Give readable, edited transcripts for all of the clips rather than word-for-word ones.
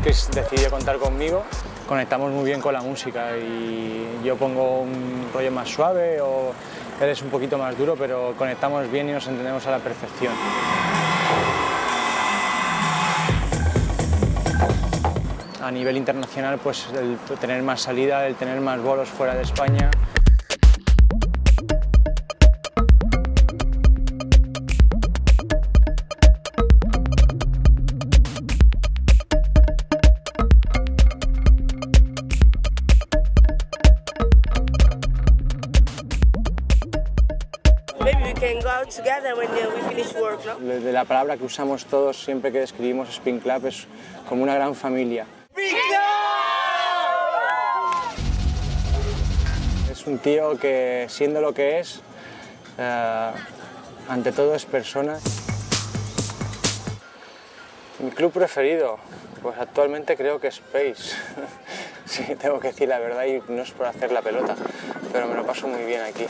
Chris decidió contar conmigo. Conectamos muy bien con la música y yo pongo un rollo más suave o él es un poquito más duro, pero conectamos bien y nos entendemos a la perfección. A nivel internacional, pues el tener más salida, el tener más bolos fuera de España. Maybe we can go out together when we finish work, no? De la palabra que usamos todos siempre que describimos Spinclub es como una gran familia. Es un tío que, siendo lo que es, ante todo es persona. Mi club preferido, pues actualmente creo que es Space. Sí, tengo que decir la verdad y no es por hacer la pelota, pero me lo paso muy bien aquí.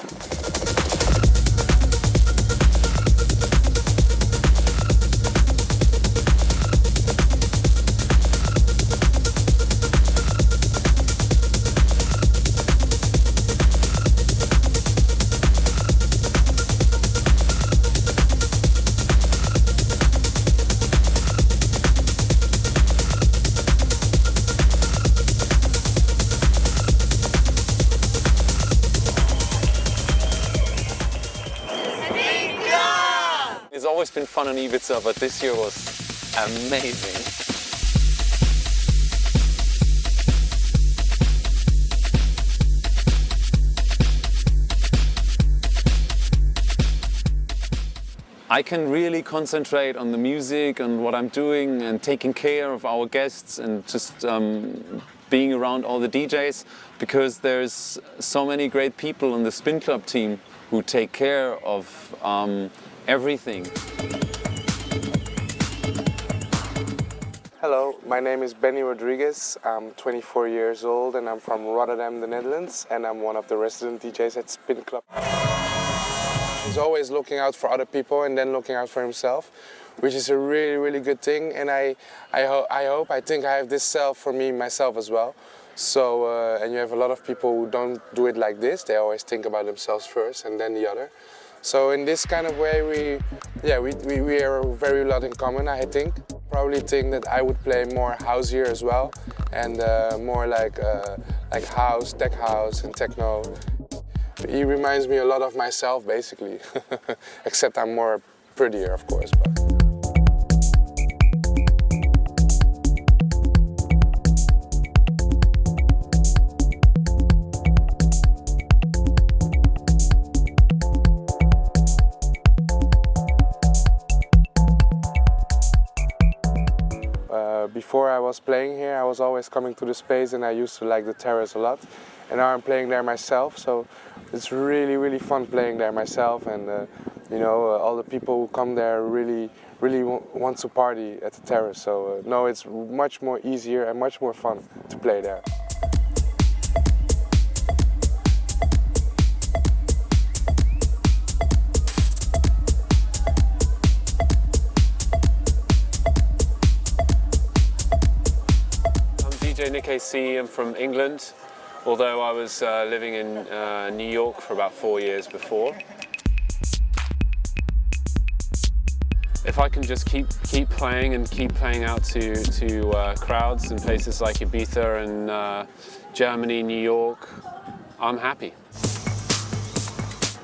It's always been fun on Ibiza, but this year was amazing. I can really concentrate on the music and what I'm doing and taking care of our guests and just being around all the DJs, because there's so many great people in the Spinclub team who take care of everything. Hello, my name is Benny Rodriguez. I'm 24 years old and I'm from Rotterdam, the Netherlands, and I'm one of the resident DJs at Spinclub. He's always looking out for other people and then looking out for himself, which is a really, really good thing. And I think I have this self for myself as well. So, and you have a lot of people who don't do it like this. They always think about themselves first and then the other. So in this kind of way, we are very lot in common, I think. Probably think that I would play more houseier as well, and more like house, tech house and techno. He reminds me a lot of myself, basically, except I'm more prettier, of course. But. Before I was playing here, I was always coming to the space and I used to like the terrace a lot. And now I'm playing there myself, so it's really, really fun playing there myself. And you know, all the people who come there really want to party at the terrace. So no, it's much more easier and much more fun to play there. Nick AC, I'm from England, although I was living in New York for about 4 years before. If I can just keep playing and keep playing out to crowds in places like Ibiza and Germany, New York, I'm happy.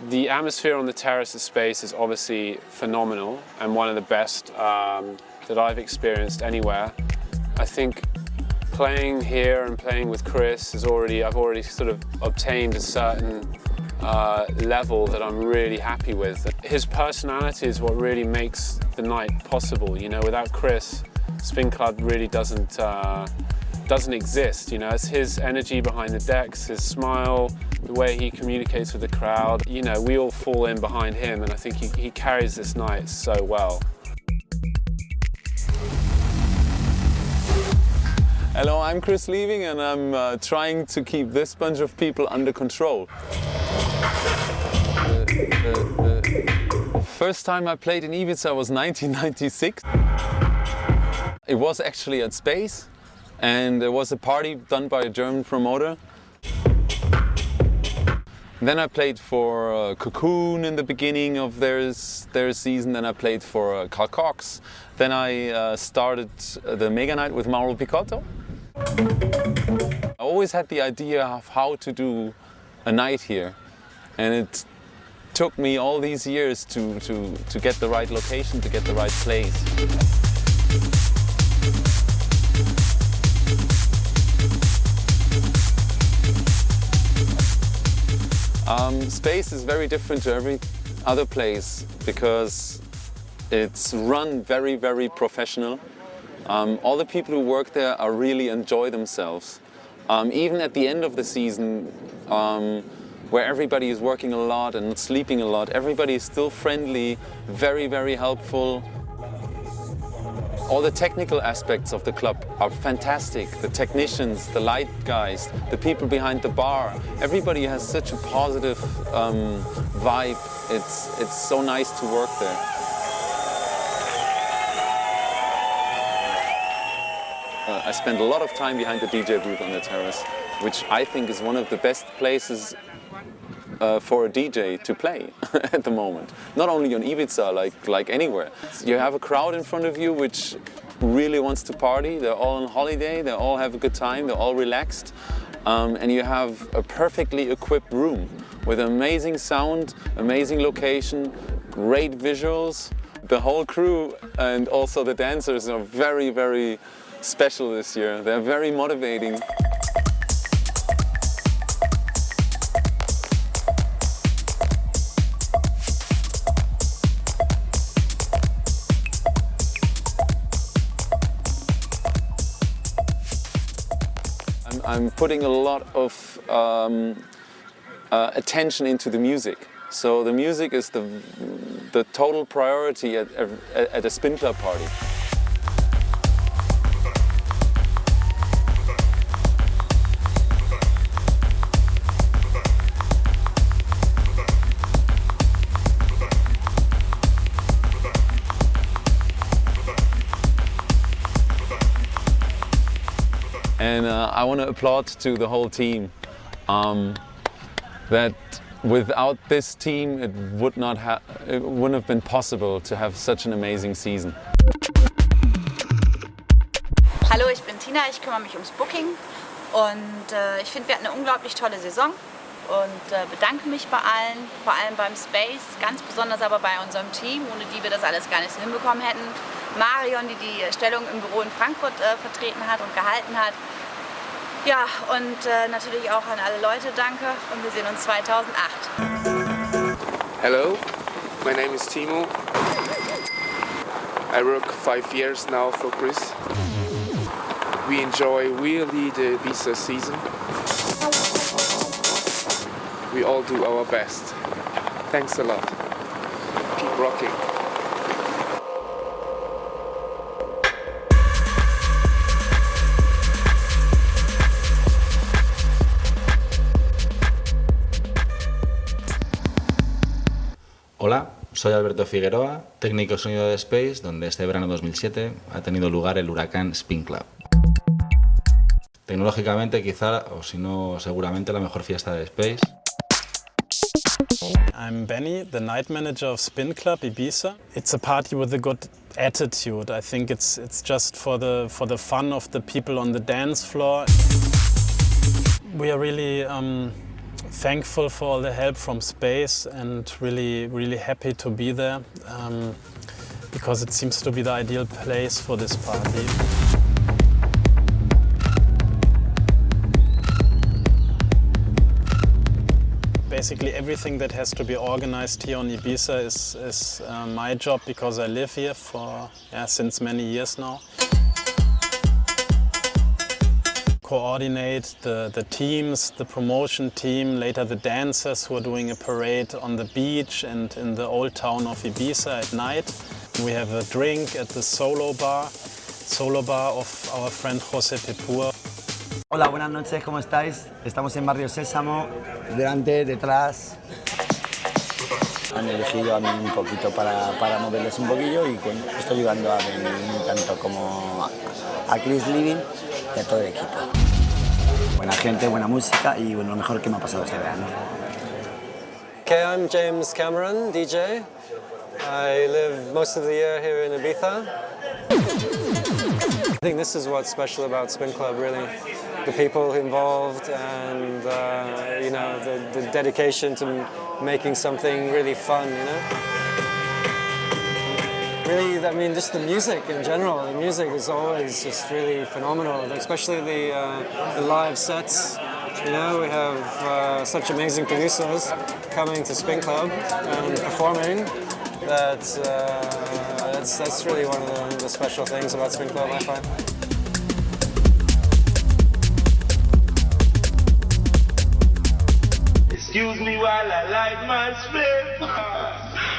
The atmosphere on the terrace of Space is obviously phenomenal and one of the best that I've experienced anywhere. I think playing here and playing with Chris I've already sort of obtained a certain level that I'm really happy with. His personality is what really makes the night possible. You know, without Chris, Spinclub really doesn't exist. You know, it's his energy behind the decks, his smile, the way he communicates with the crowd. You know, we all fall in behind him, and I think he carries this night so well. Hello, I'm Chris Leaving and I'm trying to keep this bunch of people under control. The first time I played in Ibiza was 1996. It was actually at Space, and there was a party done by a German promoter. Then I played for Cocoon in the beginning of their season. Then I played for Carl Cox. Then I started the Mega Night with Mauro Picotto. I always had the idea of how to do a night here, and it took me all these years to get the right location, to get the right place. Space is very different to every other place because it's run very, very professional. All the people who work there are really enjoy themselves. Even at the end of the season, where everybody is working a lot and sleeping a lot, everybody is still friendly, very, very helpful. All the technical aspects of the club are fantastic. The technicians, the light guys, the people behind the bar. Everybody has such a positive vibe. It's so nice to work there. I spend a lot of time behind the DJ booth on the terrace, which I think is one of the best places for a DJ to play at the moment. Not only on Ibiza, like anywhere. You have a crowd in front of you which really wants to party. They're all on holiday, they all have a good time, they're all relaxed. And you have a perfectly equipped room with amazing sound, amazing location, great visuals. The whole crew and also the dancers are very, very special this year. They're very motivating. I'm putting a lot of attention into the music. So the music is the total priority at a Spinclub party. And I want to applaud to the whole team that without this team it wouldn't have been possible to have such an amazing season. Hallo, ich bin Tina, ich kümmere mich ums Booking und ich finde, wir hatten eine unglaublich tolle Saison und bedanke mich bei allen, vor allem beim Space, ganz besonders aber bei unserem Team, ohne die wir das alles gar nicht so hinbekommen hätten. Marion, die die Stellung im Büro in Frankfurt vertreten hat und gehalten hat. Ja, und natürlich auch an alle Leute danke und wir sehen uns 2008. Hello, my name is Timo. I work 5 years now for Chris. We enjoy really the Ibiza season. We all do our best. Thanks a lot. Keep rocking. Hola, soy Alberto Figueroa, técnico sonido de Space, donde este verano 2007 ha tenido lugar el huracán Spinclub. Tecnológicamente quizá, o si no seguramente, la mejor fiesta de Space. I'm Benny, the night manager of Spinclub Ibiza. It's a party with a good attitude. I think it's just for the fun of the people on the dance floor. We are really thankful for all the help from Space and really happy to be there because it seems to be the ideal place for this party. Basically everything that has to be organized here on Ibiza is my job because I live here for since many years now. Coordinate the teams, the promotion team, later the dancers who are doing a parade on the beach and in the old town of Ibiza at night. We have a drink at the solo bar of our friend José Pepur. Hola, buenas noches, ¿cómo estáis? Estamos en Barrio Sésamo, delante, detrás. Han elegido a mí un poquito para moverles un poquillo y estoy ayudando a Benny tanto como a Chris Living y a todo el equipo. Buena gente, buena música y bueno, lo mejor que me ha pasado este verano. Okay, I'm James Cameron, DJ. I live most of the year here in Ibiza. I think this is what's special about Spinclub, really. The people involved and you know, the dedication to making something really fun, you know. Really, I mean, just the music in general. The music is always just really phenomenal, especially the live sets. You know, we have such amazing producers coming to Spinclub and performing. That's really one of the special things about Spinclub, I find. Excuse me while I light my spliff.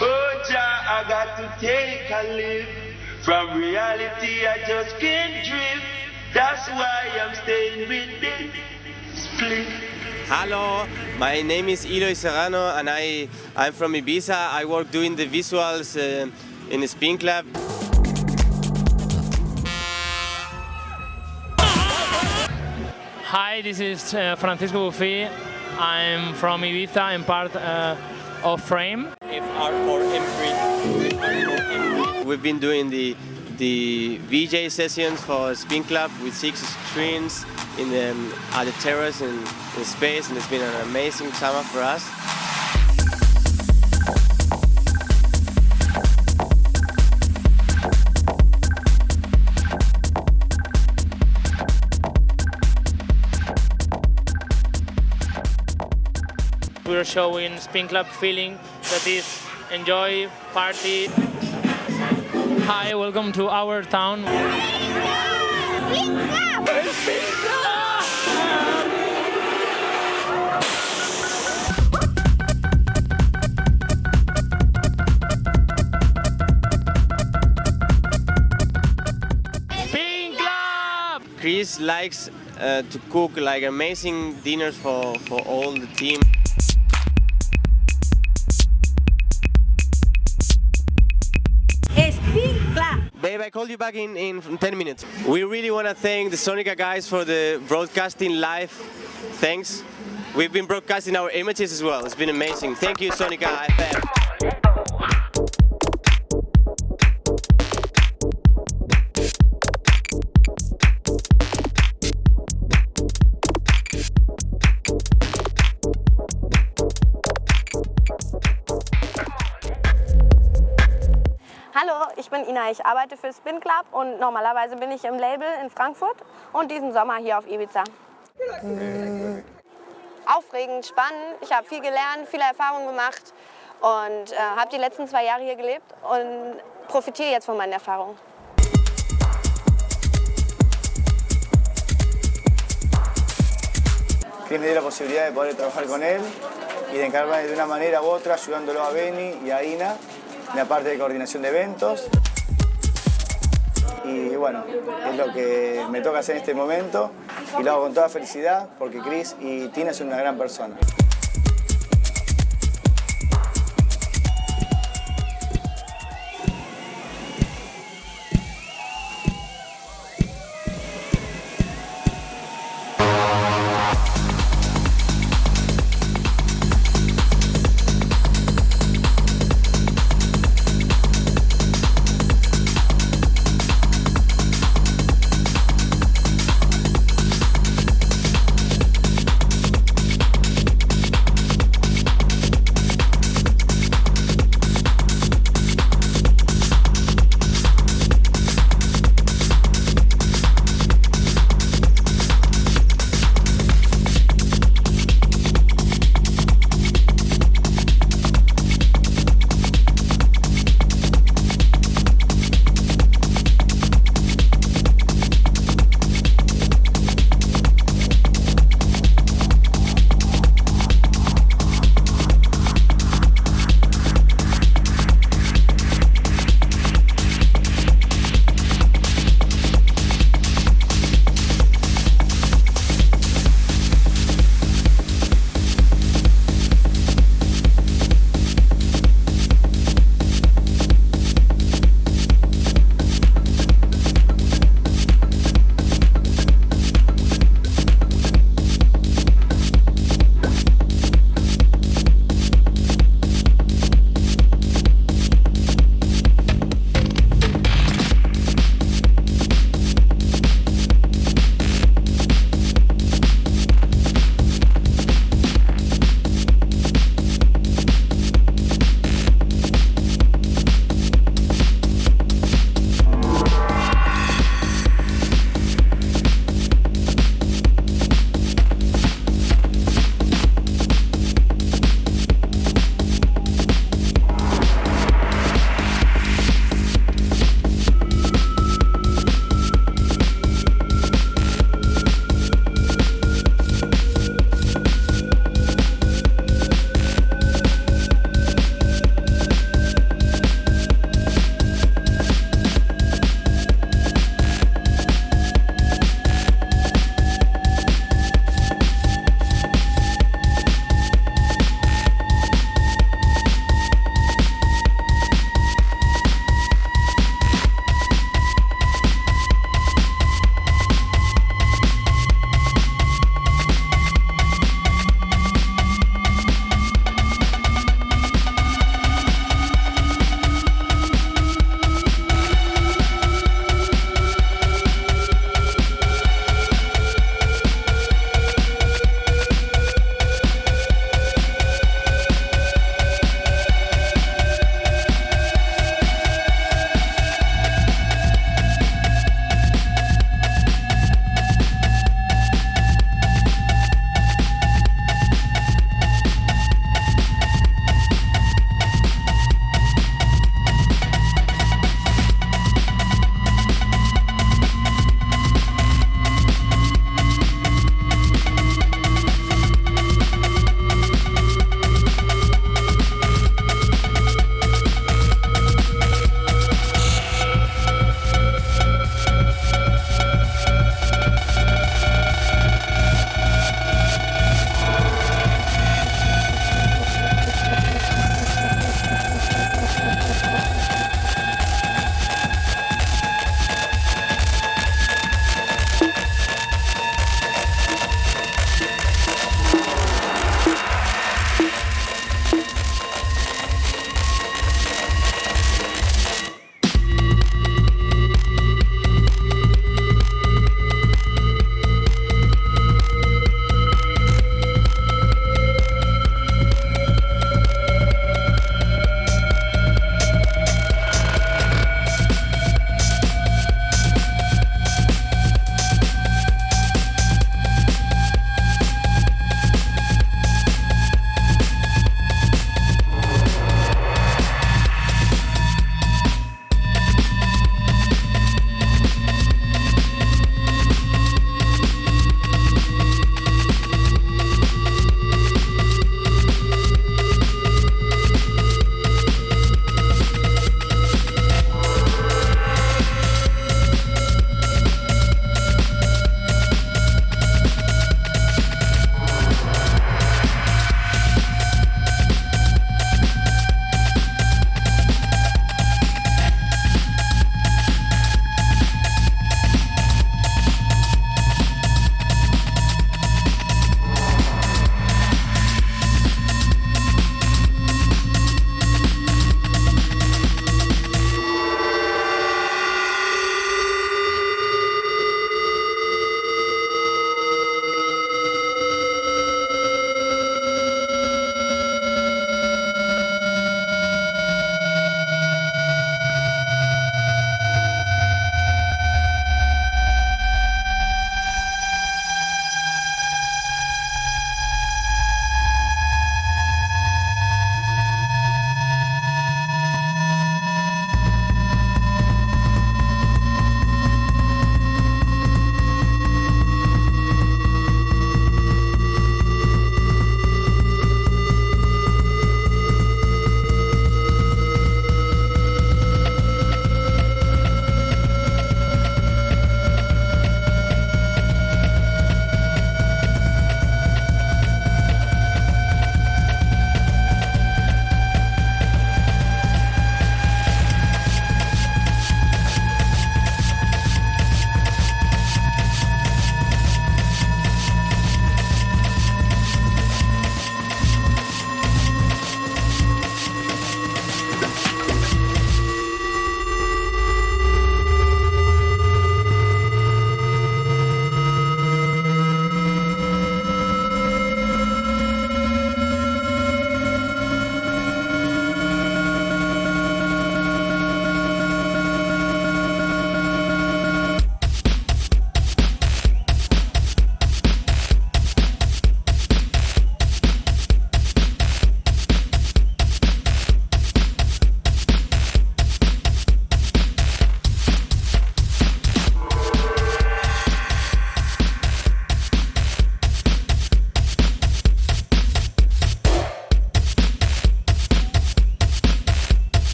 Oh, Jah, I got to take a lift. From reality, I just can't drift. That's why I'm staying with the split. Hello, my name is Eloy Serrano and I'm from Ibiza. I work doing the visuals in the Spinclub. Hi, this is Francisco Buffy. I'm from Ibiza. I'm part of Frame. We've been doing the VJ sessions for Spinclub with 6 screens at the terrace in space, and it's been an amazing summer for us. We're showing Spinclub feeling, that is enjoy, party. Hi, welcome to our town. Spinclub! Chris likes to cook like amazing dinners for all the team. Babe, I call you back in 10 minutes. We really want to thank the Sonica guys for the broadcasting live. Thanks. We've been broadcasting our images as well. It's been amazing. Thank you, Sonica FM. Hallo, ich bin Ina, ich arbeite für Spinclub und normalerweise bin ich im Label in Frankfurt und diesen Sommer hier auf Ibiza. Aufregend, spannend, ich habe viel gelernt, viele Erfahrungen gemacht und habe die letzten 2 Jahre hier gelebt und profitiere jetzt von meinen Erfahrungen. Chris me dio la posibilidad de poder trabajar con él y de encargarme de una manera u otra, ayudándolo a Beni y a Ina en la parte de coordinación de eventos. Y bueno, es lo que me toca hacer en este momento y lo hago con toda felicidad porque Chris y Tina son una gran persona.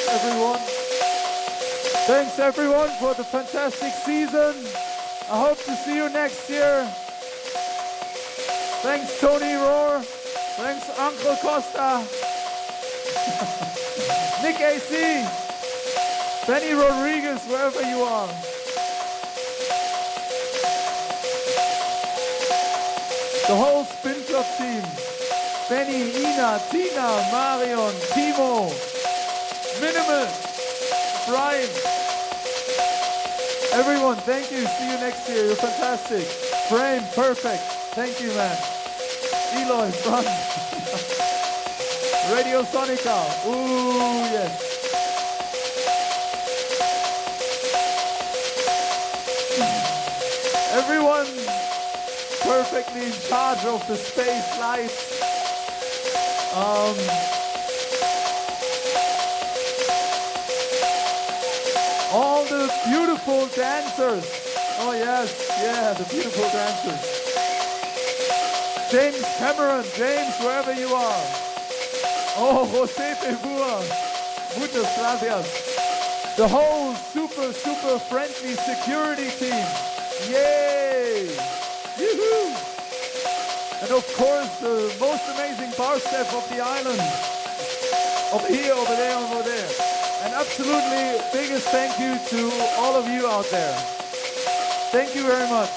everyone. Thanks everyone for the fantastic season. I hope to see you next year. Thanks Tony Rohr. Thanks Uncle Costa. Nick AC. Benny Rodriguez, wherever you are. The whole Spinclub team. Benny, Ina, Tina, Marion, Timo, Minimal, Brian. Everyone, thank you. See you next year. You're fantastic. Frame, perfect. Thank you, man. Eloy, front. Radio Sonica. Ooh, yes. Everyone perfectly in charge of the space lights. All the beautiful dancers. Oh yes, yeah, the beautiful dancers. James Cameron, James, wherever you are. Oh, José Pebua, muchas gracias. The whole super friendly security team. Yay! Yoo-hoo! And of course, the most amazing bar staff of the island. Over here, over there, over there. And absolutely biggest thank you to all of you out there. Thank you very much.